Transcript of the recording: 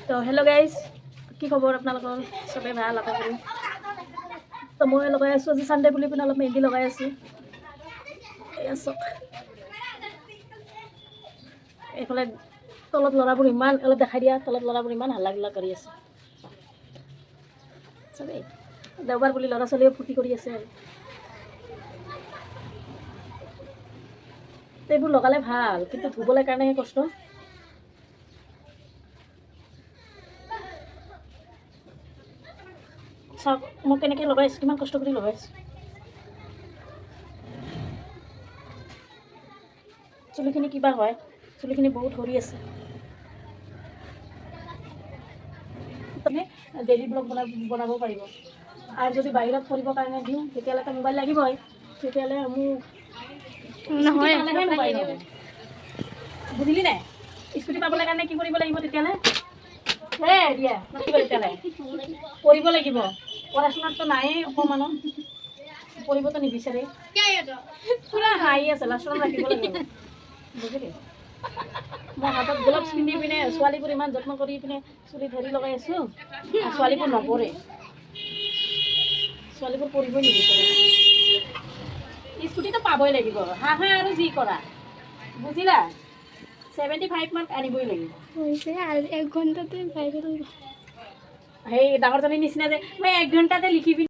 তো hello' guys, কি খবৰ আপোনালোকৰ? চবেই ভাল আশা কৰোঁ। তো মই লগাই আছোঁ আজি চানডে বুলি পিনে অলপ মেহেন্দি লগাই আছোঁ। এয়া চাওক, এইফালে তলত ল'ৰাবোৰ ইমান অলপ দেখাই দিয়া, তলত ল'ৰাবোৰ ইমান হাল্লা গোল্লা কৰি আছে চবেই। দেওবাৰ বুলি ল'ৰা ছোৱালীও ফূৰ্তি কৰি আছে আৰু এইবোৰ লগালে ভাল, কিন্তু ধুবলৈ কাৰণেহে কষ্ট। চাওক মই কেনেকৈ লগাইছোঁ, কিমান কষ্ট কৰি লগাইছোঁ। চুলিখিনি কিবা হয়, চুলিখিনি বহুত সৰি আছে। আপুনি ডেইলি ব্লগ বনাব পাৰিব। আৰু যদি বাহিৰত কৰিবৰ কাৰণে দিওঁ তেতিয়াহ'লে মোবাইল লাগিবই, তেতিয়াহ'লে মোক নহয় মোবাইল হ'ব। বুজিলি নাই? স্কুটি পাবলৈ কাৰণে কি কৰিব লাগিব তেতিয়াহ'লে? দিয়া তেতিয়াহ'লে কৰিব লাগিব। পঢ়া শুনাততো নায়েই অকণমানো, পঢ়িবতো নিবিচাৰে। পূৰা হাঁহি আছে, লাষ্টত ৰাখিব লাগিব। বুজিলি? মই হাতত গ্লভছ পিন্ধি পিনে ছোৱালীবোৰ ইমান যত্ন কৰি পিনে চুলি ধৰি লগাই আছোঁ, আৰু ছোৱালীবোৰ নপঢ়ে। ছোৱালীবোৰ পঢ়িবই নিবিচাৰে। স্কুটিটো পাবই লাগিব, হাঁহে আৰু যি কৰা। বুজিলা? 75 মাৰ্ক আনিবই লাগিব। এক ঘণ্টাতে ভাইৰেল। সেই ডাঙৰজনীৰ নিচিনা যে মই 1 ঘণ্টাতে লিখিবি।